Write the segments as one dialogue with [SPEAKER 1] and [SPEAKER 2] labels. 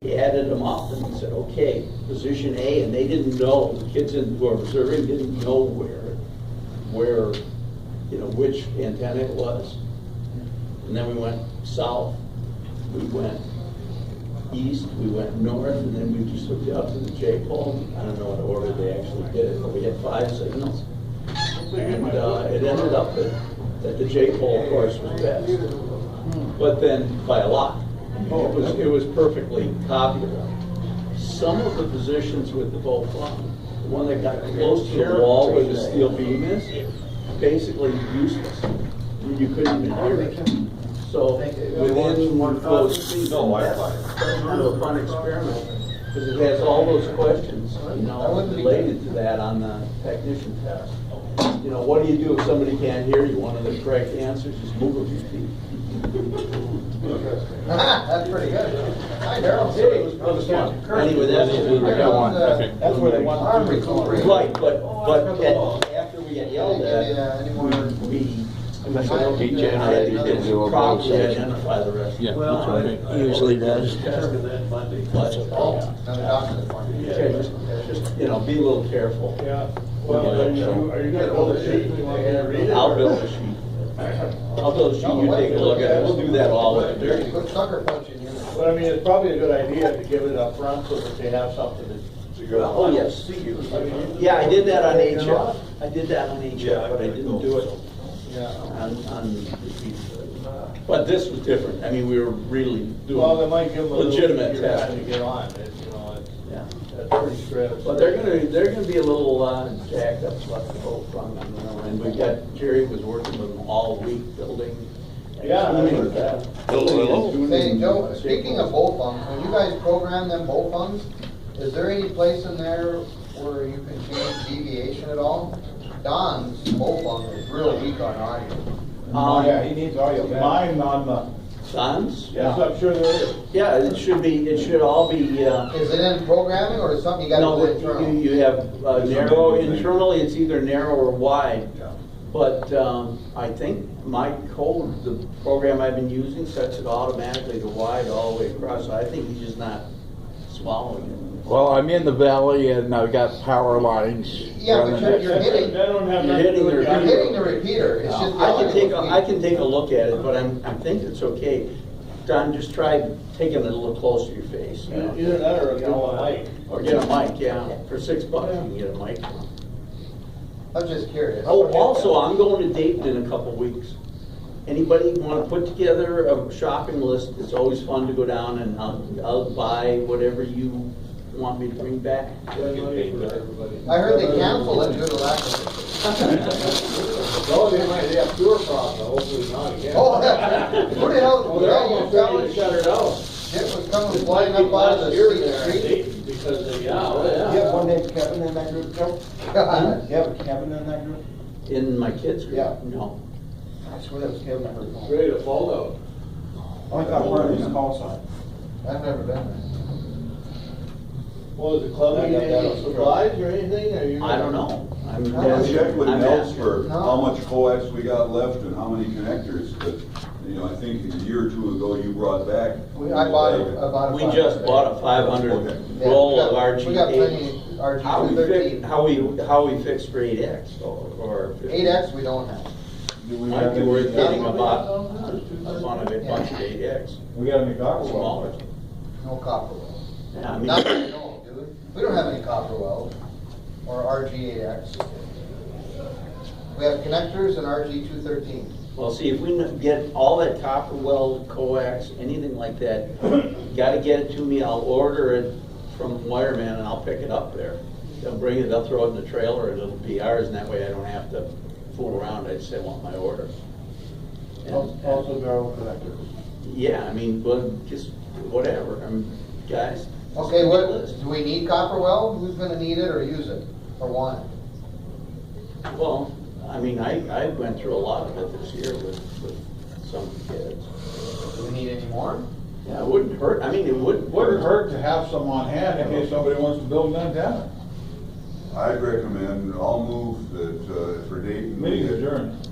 [SPEAKER 1] He added them up and he said, okay, position A, and they didn't know, the kids who were observing didn't know where, which antenna it was. And then we went south, we went east, we went north, and then we just hooked it up to the J-pole. I don't know what order they actually did it, but we had 5 signals. And it ended up that the J-pole, of course, was best. But then by a lot. It was perfectly copiable. Some of the positions with the Volcom, the one that got close to the wall where the steel beam is, basically useless. You couldn't even hear it. So within those seasons, that's kind of a fun experiment because it has all those questions, related to that on the technician test. What do you do if somebody can't hear you? One of the correct answers is move a few feet.
[SPEAKER 2] That's pretty good. Hi, Darryl.
[SPEAKER 1] It was fun. Anyway,
[SPEAKER 2] That's where they want arm recovery.
[SPEAKER 1] Right, but after we got yelled at, we properly identify the rest.
[SPEAKER 3] Yeah,
[SPEAKER 1] Well,
[SPEAKER 3] it usually does.
[SPEAKER 1] Just be a little careful.
[SPEAKER 4] Yeah. Well, are you gonna build a sheet?
[SPEAKER 1] I'll build a sheet. I'll build a sheet, you take a look at it, we'll do that all with it.
[SPEAKER 2] Dirty, put sucker punch in you.
[SPEAKER 4] But I mean, it's probably a good idea to give it up front so that they have something to go.
[SPEAKER 1] Oh, yes. Yeah, I did that on HF. I did that on HF, but I didn't do it
[SPEAKER 4] Yeah.
[SPEAKER 1] on but this was different. I mean, we were really
[SPEAKER 4] Well, they
[SPEAKER 1] doing
[SPEAKER 4] might give them a little
[SPEAKER 1] legitimate
[SPEAKER 4] easier time to
[SPEAKER 1] testing.
[SPEAKER 4] get on.
[SPEAKER 1] Yeah.
[SPEAKER 4] That's pretty stressful.
[SPEAKER 1] But they're gonna be a little jacked up left the whole front, and we got, Jerry was working with them all week building.
[SPEAKER 4] Yeah, I heard that.
[SPEAKER 2] Hey, Joe, speaking of bolt funds, when you guys program them bolt funds, is there any place in there where you can change deviation at all? Don's bolt fund is really weak on audio.
[SPEAKER 4] Yeah, he needs audio. Mine on the.
[SPEAKER 1] Sons?
[SPEAKER 4] Yes, I'm sure there is.
[SPEAKER 1] Yeah, it should all be,
[SPEAKER 2] Is it in programming or is something you gotta
[SPEAKER 1] no,
[SPEAKER 2] do internal?
[SPEAKER 1] you have narrow, internally it's either narrow or wide. But I think my code, the program I've been using, sets it automatically to wide all the way across. So I think he's just not swallowing it.
[SPEAKER 3] Well, I'm in the valley and I've got power lines.
[SPEAKER 2] Yeah, but
[SPEAKER 3] running
[SPEAKER 2] you're hitting,
[SPEAKER 4] They don't have
[SPEAKER 1] You're
[SPEAKER 4] nothing to do
[SPEAKER 1] hitting
[SPEAKER 4] with
[SPEAKER 1] their-
[SPEAKER 2] you're
[SPEAKER 4] it.
[SPEAKER 2] hitting the repeater, it's just the audio.
[SPEAKER 1] I can take a look at it, but I'm thinking it's okay. Don, just try taking it a little closer to your face.
[SPEAKER 4] Either that or a good mic.
[SPEAKER 1] Or get a mic, yeah. For $6 you can get a mic.
[SPEAKER 2] I'm just curious.
[SPEAKER 1] Oh, also, I'm going to Dayton in a couple weeks. Anybody want to put together a shopping list? It's always fun to go down and I'll buy whatever you want me to bring back.
[SPEAKER 2] I heard they canceled it due to lack of.
[SPEAKER 4] No, they have tour problems, hopefully not again.
[SPEAKER 2] Oh, who the hell,
[SPEAKER 4] Well, they're almost ready to shut her down.
[SPEAKER 2] Shit was coming flying up out of the street.
[SPEAKER 4] Because of,
[SPEAKER 5] You have one named Kevin in that group, Joe?
[SPEAKER 2] God.
[SPEAKER 5] You have a Kevin in that group?
[SPEAKER 1] In my kids' group?
[SPEAKER 5] Yeah.
[SPEAKER 1] No.
[SPEAKER 5] I swear that was Kevin I heard call.
[SPEAKER 4] ready to fall out.
[SPEAKER 5] I thought one of these call sign.
[SPEAKER 2] I've never been there.
[SPEAKER 4] Well, is the club
[SPEAKER 5] I
[SPEAKER 4] need
[SPEAKER 5] got that
[SPEAKER 4] any
[SPEAKER 5] on
[SPEAKER 4] supplies or anything, or you?
[SPEAKER 1] I don't know. I'm
[SPEAKER 2] I
[SPEAKER 6] Check with
[SPEAKER 1] I'm
[SPEAKER 6] Nels
[SPEAKER 1] asking.
[SPEAKER 6] for
[SPEAKER 2] No.
[SPEAKER 6] how much coax we got left and how many connectors, but, I think a year or two ago you brought back.
[SPEAKER 2] I bought a.
[SPEAKER 1] We just bought a 500
[SPEAKER 6] Okay.
[SPEAKER 1] roll of RG8.
[SPEAKER 2] We got plenty
[SPEAKER 1] How we
[SPEAKER 2] RG213.
[SPEAKER 1] how we fix for 8X or
[SPEAKER 2] 8X we don't have.
[SPEAKER 1] Might be worth getting a bunch of 8X,
[SPEAKER 5] We got any copper
[SPEAKER 1] smaller.
[SPEAKER 2] No copper wells.
[SPEAKER 1] Yeah, I mean,
[SPEAKER 2] Not that I know of, dude. We don't have any copper wells or RG8X. We have connectors and RG213.
[SPEAKER 1] well, see, if we get all that copper weld, coax, anything like that, you gotta get it to me, I'll order it from Wireman and I'll pick it up there. They'll bring it, they'll throw it in the trailer and it'll be ours, and that way I don't have to fool around, I just say, I want my order. And-
[SPEAKER 5] Also, Darrell connectors.
[SPEAKER 1] Yeah, I mean, well, just whatever, guys.
[SPEAKER 2] Okay,
[SPEAKER 1] just
[SPEAKER 2] what,
[SPEAKER 1] give me a list.
[SPEAKER 2] do we need copper well? Who's gonna need it or use it or want it?
[SPEAKER 1] Well, I mean, I went through a lot of it this year with some of the kids.
[SPEAKER 2] Do we need any more?
[SPEAKER 1] Yeah, it wouldn't hurt, I mean, it wouldn't hurt.
[SPEAKER 5] to have some on hand in case somebody wants to build an antenna.
[SPEAKER 6] I'd recommend, I'll move that for Dayton.
[SPEAKER 5] Meeting adjourned.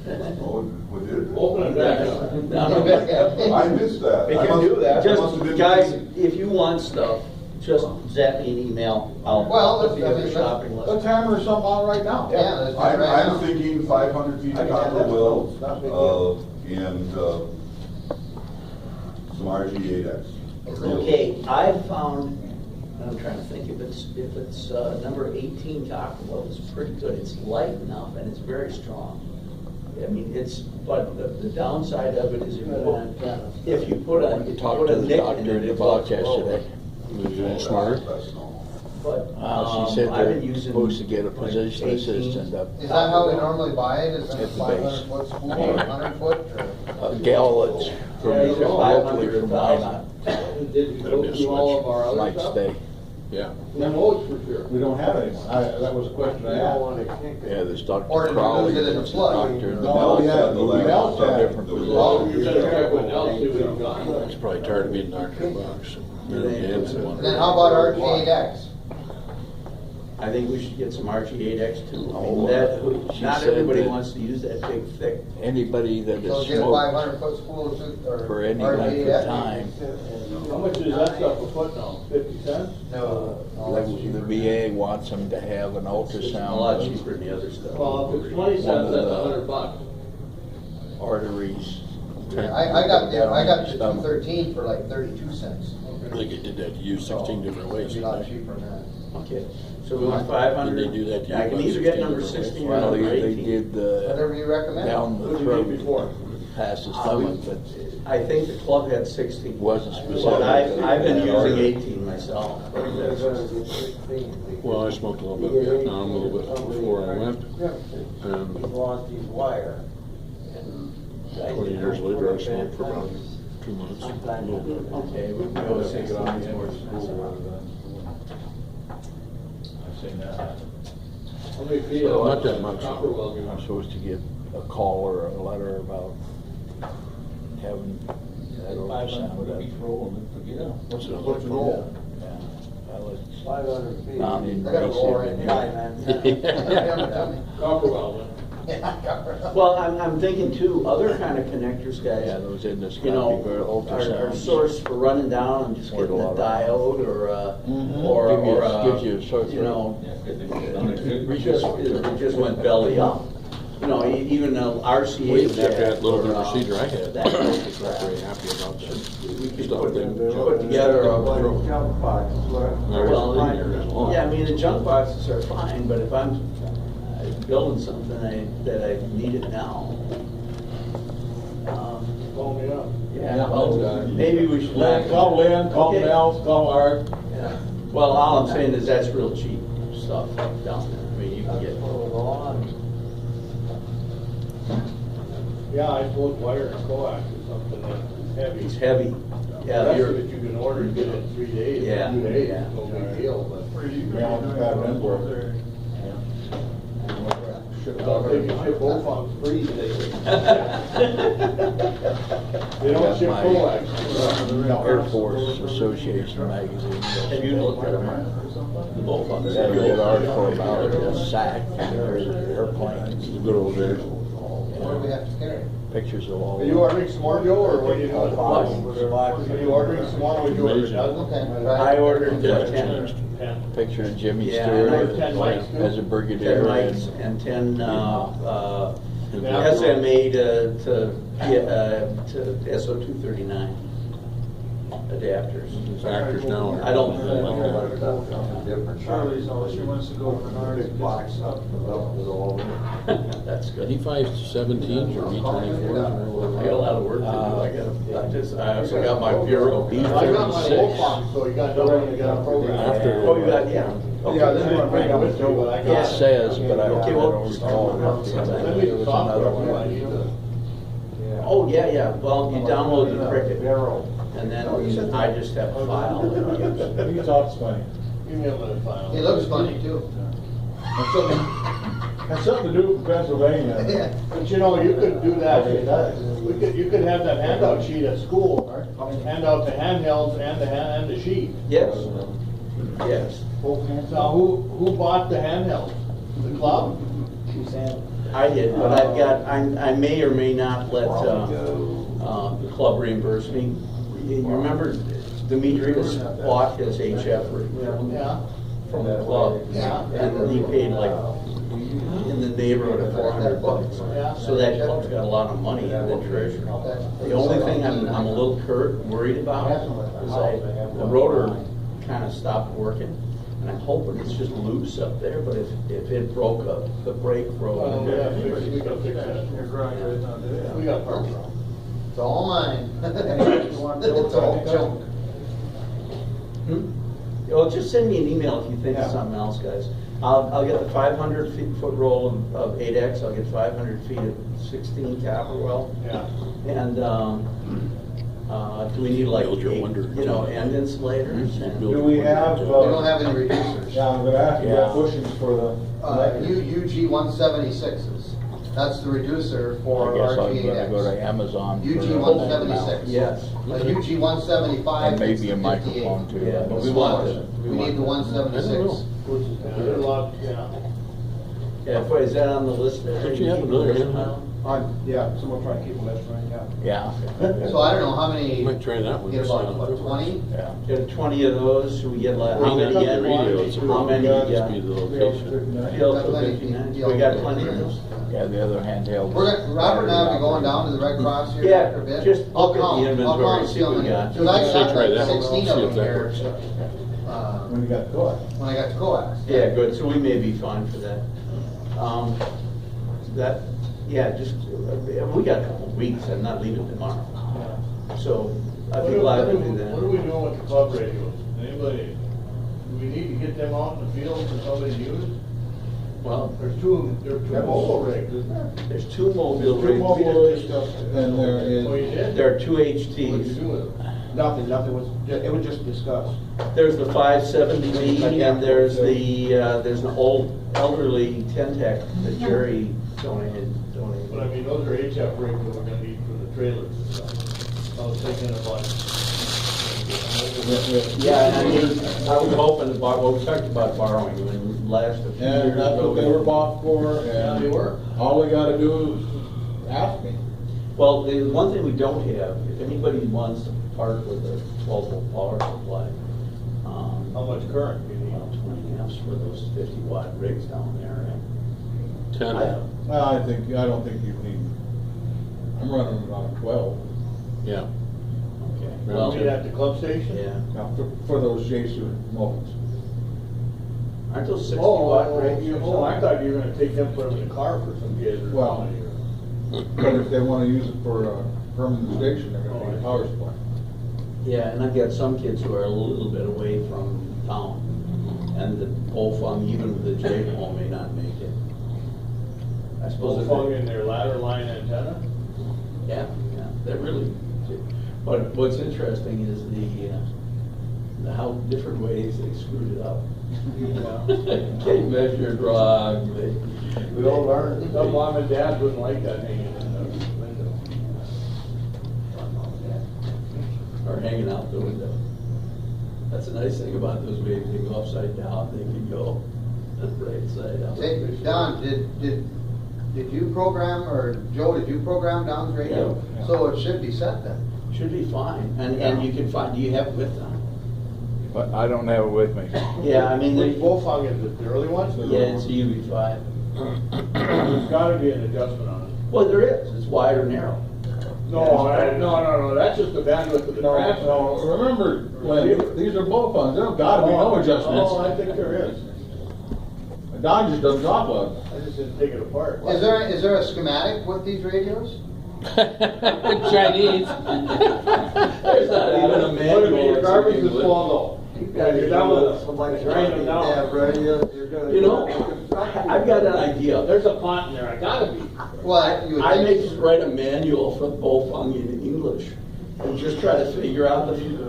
[SPEAKER 6] Oh, what did it?
[SPEAKER 4] Open it back up.
[SPEAKER 6] I missed that.
[SPEAKER 1] They
[SPEAKER 6] I
[SPEAKER 1] can
[SPEAKER 6] must-
[SPEAKER 1] do that.
[SPEAKER 6] I must have been-
[SPEAKER 1] Guys, if you want stuff, just zap me an email. I'll
[SPEAKER 2] Well,
[SPEAKER 1] put
[SPEAKER 2] let's-
[SPEAKER 1] together
[SPEAKER 2] I
[SPEAKER 1] a
[SPEAKER 2] mean,
[SPEAKER 1] shopping
[SPEAKER 5] Let's
[SPEAKER 1] list.
[SPEAKER 5] hammer something out right now.
[SPEAKER 2] Yeah, let's do it right
[SPEAKER 6] I'm
[SPEAKER 2] now.
[SPEAKER 6] thinking 500 feet
[SPEAKER 4] I
[SPEAKER 6] of
[SPEAKER 4] can add
[SPEAKER 6] copper
[SPEAKER 4] that.
[SPEAKER 6] will,
[SPEAKER 4] It's not a big deal.
[SPEAKER 6] and, some RG8X.
[SPEAKER 1] Okay, I found, I'm trying to think if it's number 18 Cockerwell is pretty good. It's light enough and it's very strong. I mean, but the downside of it is if you put a,
[SPEAKER 3] Talked to the
[SPEAKER 1] nick
[SPEAKER 3] doctor
[SPEAKER 1] in
[SPEAKER 3] in
[SPEAKER 1] it,
[SPEAKER 3] the
[SPEAKER 1] it
[SPEAKER 3] box
[SPEAKER 1] fluctuates lower.
[SPEAKER 3] yesterday.
[SPEAKER 7] Was it any smarter?
[SPEAKER 6] That's normal.
[SPEAKER 1] But,
[SPEAKER 3] She said
[SPEAKER 1] I've
[SPEAKER 3] they're
[SPEAKER 1] been using
[SPEAKER 3] supposed to get a
[SPEAKER 1] like
[SPEAKER 3] position
[SPEAKER 1] 18.
[SPEAKER 3] assistant up.
[SPEAKER 2] Is that how we normally buy it? Is it a
[SPEAKER 3] At the base.
[SPEAKER 2] 500 foot spool or 100 foot or?
[SPEAKER 3] A gal that's from
[SPEAKER 1] Yeah, these are
[SPEAKER 3] locally
[SPEAKER 1] 500,
[SPEAKER 3] from
[SPEAKER 1] 1,000.
[SPEAKER 3] Minot
[SPEAKER 4] Did you go through all of our other
[SPEAKER 3] might
[SPEAKER 4] stuff?
[SPEAKER 3] stay.
[SPEAKER 7] Yeah.
[SPEAKER 4] No, it's for sure.
[SPEAKER 5] We don't have anyone. That was a question I asked.
[SPEAKER 3] Yeah, this Dr.
[SPEAKER 2] Or did you
[SPEAKER 3] Crowley,
[SPEAKER 2] lose it in the
[SPEAKER 3] that's the
[SPEAKER 2] flood?
[SPEAKER 3] doctor in the
[SPEAKER 5] No,
[SPEAKER 3] box.
[SPEAKER 5] we had, we else had.
[SPEAKER 3] Different
[SPEAKER 6] There was
[SPEAKER 3] position.
[SPEAKER 2] Oh,
[SPEAKER 4] You better check with Nell, see what he's got.
[SPEAKER 7] It's probably tired of being Dr. Box. Dan's the one.
[SPEAKER 2] And then how about RG8X?
[SPEAKER 1] I think we should get some RG8X too. I
[SPEAKER 3] Oh,
[SPEAKER 1] mean, that,
[SPEAKER 3] she
[SPEAKER 1] not
[SPEAKER 3] said
[SPEAKER 1] everybody
[SPEAKER 3] that-
[SPEAKER 1] wants to use that big, thick.
[SPEAKER 3] Anybody that
[SPEAKER 2] So
[SPEAKER 3] has
[SPEAKER 2] get a
[SPEAKER 3] smoked
[SPEAKER 2] 500 foot spool or
[SPEAKER 3] for any length of
[SPEAKER 2] RG8X?
[SPEAKER 3] time,
[SPEAKER 4] How much is that stuff a foot now? 50 cents?
[SPEAKER 2] No. that's
[SPEAKER 3] the
[SPEAKER 2] cheaper.
[SPEAKER 3] VA wants them to have an
[SPEAKER 1] It's a lot
[SPEAKER 3] ultrasound
[SPEAKER 1] cheaper than the other stuff.
[SPEAKER 4] Well, if it's 20 cents,
[SPEAKER 3] One of
[SPEAKER 4] that's
[SPEAKER 3] the-
[SPEAKER 4] $100.
[SPEAKER 3] arteries.
[SPEAKER 2] I got the
[SPEAKER 3] Stomach.
[SPEAKER 2] 213 for like 32 cents.
[SPEAKER 7] I think it did that, you used 16 different ways.
[SPEAKER 2] It'd be a lot cheaper than that.
[SPEAKER 1] Okay, so we want 500.
[SPEAKER 7] Did they do that to you
[SPEAKER 1] I can
[SPEAKER 7] about
[SPEAKER 1] either get
[SPEAKER 7] 16
[SPEAKER 1] number
[SPEAKER 7] different ways?
[SPEAKER 1] 16 or
[SPEAKER 3] Well,
[SPEAKER 1] number
[SPEAKER 3] they
[SPEAKER 1] 18.
[SPEAKER 3] did the
[SPEAKER 2] Whatever you recommend.
[SPEAKER 3] down the
[SPEAKER 4] What did you
[SPEAKER 3] throat
[SPEAKER 4] get before?
[SPEAKER 3] past the stomach, but
[SPEAKER 1] I think the club had 16.
[SPEAKER 3] wasn't specific.
[SPEAKER 1] But I've been
[SPEAKER 3] to that
[SPEAKER 1] using
[SPEAKER 3] artery.
[SPEAKER 1] 18 myself. but that's-
[SPEAKER 7] Well, I smoked a little bit of Vietnam, a little bit before I went, and
[SPEAKER 8] lost his wire.
[SPEAKER 7] 20 years later, I smoked for about 2 months. A little bit.
[SPEAKER 1] Okay, we can go 16 is more expensive.
[SPEAKER 5] I've seen that.
[SPEAKER 4] How many feet?
[SPEAKER 7] Not that much.
[SPEAKER 4] Copperwell give
[SPEAKER 3] I'm
[SPEAKER 4] us?
[SPEAKER 3] supposed to get a call or a letter about having that ultrasound done.
[SPEAKER 7] What's it?
[SPEAKER 5] What's the goal?
[SPEAKER 3] Yeah, well, it's
[SPEAKER 8] 500 feet.
[SPEAKER 2] I got a roll right
[SPEAKER 3] non-invasive.
[SPEAKER 2] here.
[SPEAKER 4] Copperwell, then.
[SPEAKER 1] Well, I'm thinking too, other kind of connectors, guys.
[SPEAKER 3] Yeah, those endoscopic
[SPEAKER 1] You know, are
[SPEAKER 3] ultrasounds.
[SPEAKER 1] source for running down and just
[SPEAKER 3] Work
[SPEAKER 1] getting
[SPEAKER 3] a
[SPEAKER 1] a
[SPEAKER 3] lot
[SPEAKER 1] diode or
[SPEAKER 3] Mhm.
[SPEAKER 1] or
[SPEAKER 3] Gives you a source
[SPEAKER 1] you know,
[SPEAKER 3] rate.
[SPEAKER 1] it just went belly up. You know, even a RCA.
[SPEAKER 7] Well, even after that little bit of
[SPEAKER 1] or,
[SPEAKER 7] procedure I had,
[SPEAKER 1] that
[SPEAKER 7] I
[SPEAKER 1] kind
[SPEAKER 7] was
[SPEAKER 1] of
[SPEAKER 7] not
[SPEAKER 1] crap.
[SPEAKER 7] very happy about that.
[SPEAKER 1] We could
[SPEAKER 7] Stuff
[SPEAKER 1] put
[SPEAKER 7] them
[SPEAKER 1] together a,
[SPEAKER 8] Jump box is what
[SPEAKER 7] I wasn't in there that long.
[SPEAKER 1] yeah, I mean, the junk boxes are fine, but if I'm building something that I need it now.
[SPEAKER 4] Call me up.
[SPEAKER 1] Yeah,
[SPEAKER 5] Yeah,
[SPEAKER 1] well,
[SPEAKER 5] okay.
[SPEAKER 1] maybe we should.
[SPEAKER 5] Lynn, call Lynn, call
[SPEAKER 1] Okay.
[SPEAKER 5] Nels, call Art.
[SPEAKER 1] Yeah. Well, all I'm saying is that's real cheap stuff down there. I mean, you can get.
[SPEAKER 4] Yeah, I suppose wire and coax is something that's heavy.
[SPEAKER 1] It's heavy.
[SPEAKER 4] The
[SPEAKER 1] Yeah,
[SPEAKER 4] rest
[SPEAKER 1] you're,
[SPEAKER 4] of it you can order and get in 3 days,
[SPEAKER 1] Yeah,
[SPEAKER 4] 2 days,
[SPEAKER 1] yeah.
[SPEAKER 4] no big deal, but.
[SPEAKER 5] Yeah, I'll just have them work.
[SPEAKER 4] Well, if they can ship Ophons free, they They don't ship
[SPEAKER 3] My
[SPEAKER 4] coax.
[SPEAKER 3] Air Force Association magazine.
[SPEAKER 1] have you looked at them? The both of
[SPEAKER 3] They had a
[SPEAKER 1] them.
[SPEAKER 3] good article about a SAC, airplanes,
[SPEAKER 7] The good old days.
[SPEAKER 2] What do we have to carry?
[SPEAKER 3] pictures of all.
[SPEAKER 4] Are you ordering some more, Joe, or what are you doing?
[SPEAKER 1] What?
[SPEAKER 4] Are you ordering some more, would you order a dozen?
[SPEAKER 2] Okay.
[SPEAKER 1] I ordered
[SPEAKER 7] Yeah,
[SPEAKER 1] 10.
[SPEAKER 7] changed.
[SPEAKER 4] 10.
[SPEAKER 3] Picture of Jimmy
[SPEAKER 1] Yeah,
[SPEAKER 3] Stewart
[SPEAKER 1] I
[SPEAKER 4] have 10 mics, too.
[SPEAKER 3] as a
[SPEAKER 1] 10
[SPEAKER 3] brigadier.
[SPEAKER 1] mics and 10,
[SPEAKER 4] Yeah.
[SPEAKER 1] SMA to SO239 adapters.
[SPEAKER 7] Factors now are.
[SPEAKER 1] I don't-
[SPEAKER 8] Charlie's always, she wants to go for an Arctic box up.
[SPEAKER 1] That's
[SPEAKER 7] Any
[SPEAKER 1] good.
[SPEAKER 7] 517s or B24s?
[SPEAKER 1] I got a lot of work to do. I also got my bureau.
[SPEAKER 7] B
[SPEAKER 4] I got my
[SPEAKER 7] B36.
[SPEAKER 4] Ophon, so you got double, you got a program.
[SPEAKER 7] After-
[SPEAKER 1] Oh, you got, yeah.
[SPEAKER 4] Yeah, this is what I'm bringing with you, but I
[SPEAKER 3] It
[SPEAKER 4] got.
[SPEAKER 3] says, but I
[SPEAKER 1] Okay,
[SPEAKER 3] don't
[SPEAKER 1] well-
[SPEAKER 3] recall.
[SPEAKER 4] Send me
[SPEAKER 3] There
[SPEAKER 4] the
[SPEAKER 3] was another
[SPEAKER 4] software, I
[SPEAKER 3] one.
[SPEAKER 4] need to.
[SPEAKER 1] Oh, yeah. Well, you download the Cricut and then I just have a file that I use.
[SPEAKER 5] He talks funny.
[SPEAKER 4] Give me a minute file.
[SPEAKER 2] He looks funny too.
[SPEAKER 5] Has something to do with Pennsylvania.
[SPEAKER 2] Yeah.
[SPEAKER 4] But you know, you could do that, you could have that handout sheet at school, hand out the handhelds and the sheet.
[SPEAKER 1] Yes. Yes.
[SPEAKER 4] Now, who bought the handhelds? The club?
[SPEAKER 1] I did, but I may or may not let, the club reimburse me. You remember Demetrius bought his HF
[SPEAKER 4] Yeah.
[SPEAKER 1] from the club?
[SPEAKER 4] Yeah.
[SPEAKER 1] And he paid like in the neighborhood of $400.
[SPEAKER 4] Yeah.
[SPEAKER 1] So that club's got a lot of money in the treasury. The only thing I'm a little worried about is the rotor kind of stopped working. And I'm hoping it's just loose up there, but if it broke up, the brake broke.
[SPEAKER 4] Well, we gotta fix that.
[SPEAKER 8] Your grinder is not there.
[SPEAKER 4] We got parts wrong.
[SPEAKER 2] It's all mine. It's all junk.
[SPEAKER 1] Well, just send me an email if you think of something else, guys. I'll get the 500-foot roll of 8X, I'll get 500 feet of 16 copper well.
[SPEAKER 4] Yeah.
[SPEAKER 1] And, do we need like,
[SPEAKER 7] Build your windows.
[SPEAKER 1] end insulators? and-
[SPEAKER 5] Do we have,
[SPEAKER 2] We don't have any reducers.
[SPEAKER 5] yeah, I'm gonna ask you
[SPEAKER 3] Yeah.
[SPEAKER 5] about bushings for the.
[SPEAKER 2] UG 176s. That's the reducer
[SPEAKER 3] I
[SPEAKER 2] for
[SPEAKER 3] guess I'm gonna go to
[SPEAKER 2] RG8X.
[SPEAKER 3] Amazon. for
[SPEAKER 2] UG
[SPEAKER 3] a
[SPEAKER 2] 176.
[SPEAKER 1] Yes.
[SPEAKER 2] A UG 175.
[SPEAKER 3] And maybe
[SPEAKER 2] is
[SPEAKER 3] a
[SPEAKER 2] the 58.
[SPEAKER 3] microphone too.
[SPEAKER 1] Yeah, but
[SPEAKER 2] The
[SPEAKER 1] we want
[SPEAKER 2] smaller.
[SPEAKER 1] the-
[SPEAKER 2] We need the 176.
[SPEAKER 4] Yeah, there's a lot, yeah.
[SPEAKER 1] Yeah, is that on the list there?
[SPEAKER 7] Don't you have another handheld?
[SPEAKER 8] Yeah, someone trying to keep a list right now.
[SPEAKER 3] Yeah,
[SPEAKER 2] So I don't know how many,
[SPEAKER 7] Might try that one.
[SPEAKER 2] get about, what, 20?
[SPEAKER 3] yeah.
[SPEAKER 1] Get 20 of those, so we get like, how many
[SPEAKER 7] Maybe
[SPEAKER 1] again?
[SPEAKER 7] radio, it's
[SPEAKER 1] How many,
[SPEAKER 7] just be the location.
[SPEAKER 1] Field for 59, so we got plenty of those.
[SPEAKER 3] Yeah, the other handheld.
[SPEAKER 2] We're gonna, Robert and I will be going down to the Red Cross here
[SPEAKER 1] Yeah,
[SPEAKER 2] after a bit.
[SPEAKER 1] just
[SPEAKER 2] I'll
[SPEAKER 1] look at the
[SPEAKER 2] count.
[SPEAKER 1] inventory,
[SPEAKER 2] I'll count
[SPEAKER 1] see what we
[SPEAKER 2] how many.
[SPEAKER 1] got.
[SPEAKER 2] Cause I
[SPEAKER 7] Say
[SPEAKER 2] got
[SPEAKER 7] try
[SPEAKER 2] like
[SPEAKER 7] that one,
[SPEAKER 2] 16
[SPEAKER 7] see
[SPEAKER 2] of
[SPEAKER 7] if
[SPEAKER 2] them
[SPEAKER 7] that
[SPEAKER 2] here,
[SPEAKER 7] works.
[SPEAKER 5] When you got caught.
[SPEAKER 2] when I got to coax.
[SPEAKER 1] Yeah, good, so we may be fine for that. We got a couple of weeks, I'm not leaving tomorrow. So I'd be glad to do
[SPEAKER 4] What are
[SPEAKER 1] that.
[SPEAKER 4] we doing with the club radios? Anybody, do we need to get them out in the field for somebody to use?
[SPEAKER 1] Well,
[SPEAKER 4] There's two mobile rigs, isn't there?
[SPEAKER 1] there's two mobile
[SPEAKER 5] Two
[SPEAKER 1] rigs.
[SPEAKER 5] mobile rigs, and there
[SPEAKER 4] Oh, you
[SPEAKER 5] is,
[SPEAKER 4] did?
[SPEAKER 1] There are two
[SPEAKER 4] What'd you
[SPEAKER 1] HTs.
[SPEAKER 4] do with them?
[SPEAKER 8] Nothing was, it was just discussed.
[SPEAKER 1] There's the 570B and there's there's an old elderly Ten-Tec that Jerry donated.
[SPEAKER 4] But I mean, those are HF rigs that we're gonna need for the trailers and stuff. I was thinking about.
[SPEAKER 1] Yeah, and I mean, I was hoping to borrow, well, we talked about borrowing when last a few years
[SPEAKER 5] and that's
[SPEAKER 1] ago.
[SPEAKER 5] what they were bought for,
[SPEAKER 4] Yeah, they were.
[SPEAKER 5] and all we gotta do is ask me.
[SPEAKER 1] Well, the one thing we don't have, if anybody wants to part with a 12-volt power supply,
[SPEAKER 4] How much current do you need?
[SPEAKER 1] about 20 amps for those 50-watt rigs down there. and
[SPEAKER 7] 10.
[SPEAKER 5] Well, I don't think you need, I'm running it on 12,
[SPEAKER 7] Yeah.
[SPEAKER 1] Okay,
[SPEAKER 4] You
[SPEAKER 1] well,
[SPEAKER 4] mean at the club station?
[SPEAKER 1] yeah.
[SPEAKER 5] now, for those Jason mobiles.
[SPEAKER 1] Aren't those
[SPEAKER 4] Oh,
[SPEAKER 1] 60-watt rigs?
[SPEAKER 4] oh, I thought you were gonna take them, put them in the car for some kids or
[SPEAKER 5] Well,
[SPEAKER 4] something.
[SPEAKER 5] But if they wanna use it for a permanent station, they're gonna need a power supply.
[SPEAKER 1] Yeah, and I've got some kids who are a little bit away from town, and the Bullfung, even with the J-pole, may not make it. I suppose if
[SPEAKER 4] Bullfung
[SPEAKER 1] they-
[SPEAKER 4] in their ladder line antenna?
[SPEAKER 1] Yeah, they're really, but what's interesting is how different ways they screwed it up. Can't measure it wrong,
[SPEAKER 4] We all learned. Some mom and dad wouldn't like that hanging in the window.
[SPEAKER 1] or hanging out the window. That's a nice thing about those waves, they go upside down, they can go right side up.
[SPEAKER 2] Hey, Don, did you program, or Joe, did you program Don's radio?
[SPEAKER 5] Yeah.
[SPEAKER 2] So it should be set then.
[SPEAKER 1] Should be fine, and you can find, do you have it with them?
[SPEAKER 3] But I don't have it with me.
[SPEAKER 1] Yeah, I mean,
[SPEAKER 4] Which
[SPEAKER 1] they,
[SPEAKER 4] Bullfung is it, the early ones?
[SPEAKER 1] yeah, it's a UV5.
[SPEAKER 4] There's gotta be an adjustment on it.
[SPEAKER 1] Well, there is, it's wide or narrow.
[SPEAKER 4] No, that's just the bandwidth of the
[SPEAKER 5] No,
[SPEAKER 4] transmitter.
[SPEAKER 5] no, remember, Glenn, these are both phones, there gotta be no adjustments.
[SPEAKER 4] Oh, I think there is.
[SPEAKER 5] Don just doesn't talk loud.
[SPEAKER 4] I just didn't take it apart.
[SPEAKER 2] Is there a schematic with these radios?
[SPEAKER 7] Chinese.
[SPEAKER 1] There's not even a
[SPEAKER 4] What if
[SPEAKER 1] manual.
[SPEAKER 4] your
[SPEAKER 1] or
[SPEAKER 4] garbage
[SPEAKER 1] something
[SPEAKER 4] is
[SPEAKER 1] with-
[SPEAKER 4] full though? Yeah, you're done with it. Drain them down.
[SPEAKER 8] radios, you're gonna.
[SPEAKER 1] You know, I've got an idea.
[SPEAKER 4] There's a font in there, I gotta be.
[SPEAKER 2] Well, you would
[SPEAKER 1] I may
[SPEAKER 2] think.
[SPEAKER 1] just write a manual for Bullfung in English, and just try to figure out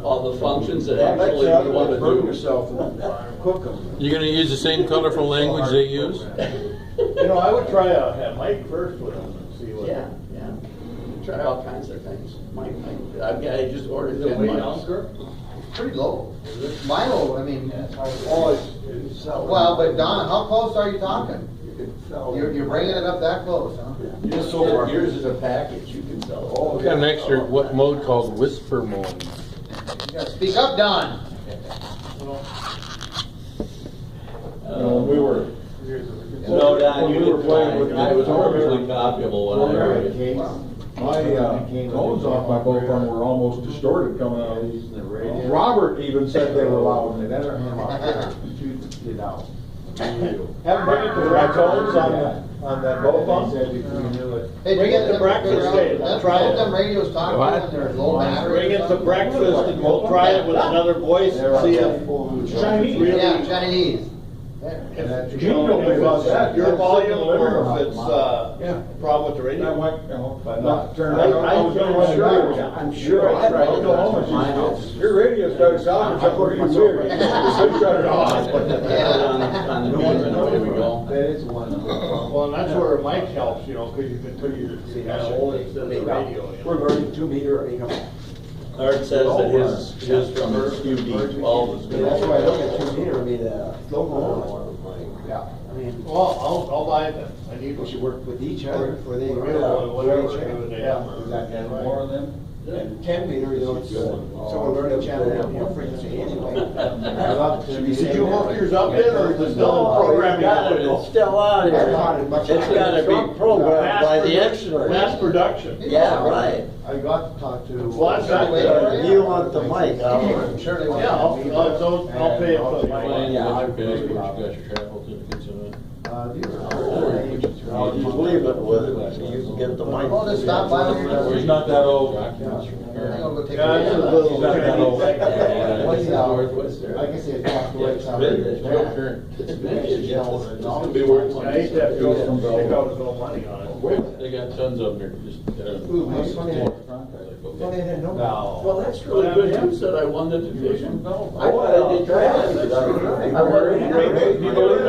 [SPEAKER 1] all the functions that actually you want to
[SPEAKER 8] Burn
[SPEAKER 1] do.
[SPEAKER 8] yourself and cook them.
[SPEAKER 7] You gonna use the same colorful language they use?
[SPEAKER 4] You know, I would try a mic first with them and see what.
[SPEAKER 1] Yeah, try all kinds of things. I just ordered
[SPEAKER 4] Is it
[SPEAKER 1] 10
[SPEAKER 4] way
[SPEAKER 1] mics.
[SPEAKER 4] down, Kirk?
[SPEAKER 2] Pretty low. Mine, I mean,
[SPEAKER 4] Oh, it's.
[SPEAKER 2] well, but Don, how close are you talking? You're bringing it up that close, huh?
[SPEAKER 8] Just so far.
[SPEAKER 1] Yours is a package, you can sell it.
[SPEAKER 7] We got an extra, what mode called whisper mode.
[SPEAKER 2] You gotta speak up, Don.
[SPEAKER 5] We were,
[SPEAKER 1] No, Don,
[SPEAKER 5] when
[SPEAKER 1] you
[SPEAKER 5] we were
[SPEAKER 1] didn't
[SPEAKER 5] playing with
[SPEAKER 1] mind. It was
[SPEAKER 5] the-
[SPEAKER 1] perfectly copyable when I heard it.
[SPEAKER 5] my, tones off my both of them were almost distorted coming out. Robert even said they were loud.
[SPEAKER 4] Haven't been into the tones on that both phone?
[SPEAKER 2] Hey,
[SPEAKER 4] Bring it to breakfast, Dave. Try it.
[SPEAKER 2] Them radios talking when there's low battery.
[SPEAKER 4] Bring it to breakfast and we'll try it with another voice and see if
[SPEAKER 5] Chinese.
[SPEAKER 4] really.
[SPEAKER 2] Yeah, Chinese.
[SPEAKER 4] If
[SPEAKER 5] Gene told me about that.
[SPEAKER 4] your volume or if it's,
[SPEAKER 5] Yeah.
[SPEAKER 4] a problem with the
[SPEAKER 5] I
[SPEAKER 4] radio.
[SPEAKER 5] went, you know,
[SPEAKER 4] But
[SPEAKER 5] not turned
[SPEAKER 4] I-
[SPEAKER 5] on. I was gonna run it back.
[SPEAKER 1] I'm sure I tried
[SPEAKER 5] I'll
[SPEAKER 1] to
[SPEAKER 5] go home
[SPEAKER 1] touch mine
[SPEAKER 5] and
[SPEAKER 1] off.
[SPEAKER 5] see, your radio started sounding something pretty weird. So shut it off.
[SPEAKER 1] Put the pad on the beam and away we go.
[SPEAKER 8] That is one.
[SPEAKER 4] Well, and that's where a mic helps, you know, cause you can put your hold instead of the radio. You know.
[SPEAKER 8] We're learning 2 meter, you know.
[SPEAKER 1] Art says that his from his QD12 is good.
[SPEAKER 8] That's why I look at 2 meter, I mean, local. Yeah. I mean,
[SPEAKER 4] Well, I'll buy it then. I need
[SPEAKER 8] we
[SPEAKER 4] one.
[SPEAKER 8] should work with each other for the.
[SPEAKER 4] Whatever they
[SPEAKER 8] Yeah,
[SPEAKER 4] have.
[SPEAKER 8] exactly.
[SPEAKER 5] More of them?
[SPEAKER 8] And 10 meter, you know, it's, so we're learning channel, you know, frequency anyway.
[SPEAKER 4] Did you hook yours up yet or is it still in programming?
[SPEAKER 1] It's still out here. It's gotta be programmed by the expert.
[SPEAKER 4] Mass production.
[SPEAKER 1] Yeah, right.
[SPEAKER 8] I got to talk to.
[SPEAKER 4] Well, that's not-
[SPEAKER 1] You want the mic, Howard.
[SPEAKER 2] Sure they want.
[SPEAKER 4] Yeah, I'll pay it for the
[SPEAKER 7] Fine,
[SPEAKER 4] mic.
[SPEAKER 7] you got your bag, you got your travel tickets in it.
[SPEAKER 1] You just leave it with it, you can get the mic.
[SPEAKER 2] Well, just stop by when you're done.
[SPEAKER 5] He's not that old.
[SPEAKER 7] Documents from
[SPEAKER 2] I'm
[SPEAKER 7] Karen.
[SPEAKER 2] gonna go take
[SPEAKER 4] Yeah, it's a
[SPEAKER 2] a
[SPEAKER 4] little.
[SPEAKER 5] Not that old.
[SPEAKER 8] What's that?
[SPEAKER 1] Northwest there.
[SPEAKER 8] Like I said, talk to
[SPEAKER 1] Yeah,
[SPEAKER 8] like
[SPEAKER 1] it's
[SPEAKER 8] somebody.
[SPEAKER 1] been- it's
[SPEAKER 7] Real current.
[SPEAKER 1] It's gonna be worth
[SPEAKER 4] I hate to have to go take out his own money on it.
[SPEAKER 7] They got tons of them, they're just.
[SPEAKER 8] Ooh, that's funny. Funny, I didn't know.
[SPEAKER 4] No.
[SPEAKER 1] Well, that's really good. Him said I won the division. I thought I did.
[SPEAKER 5] He believed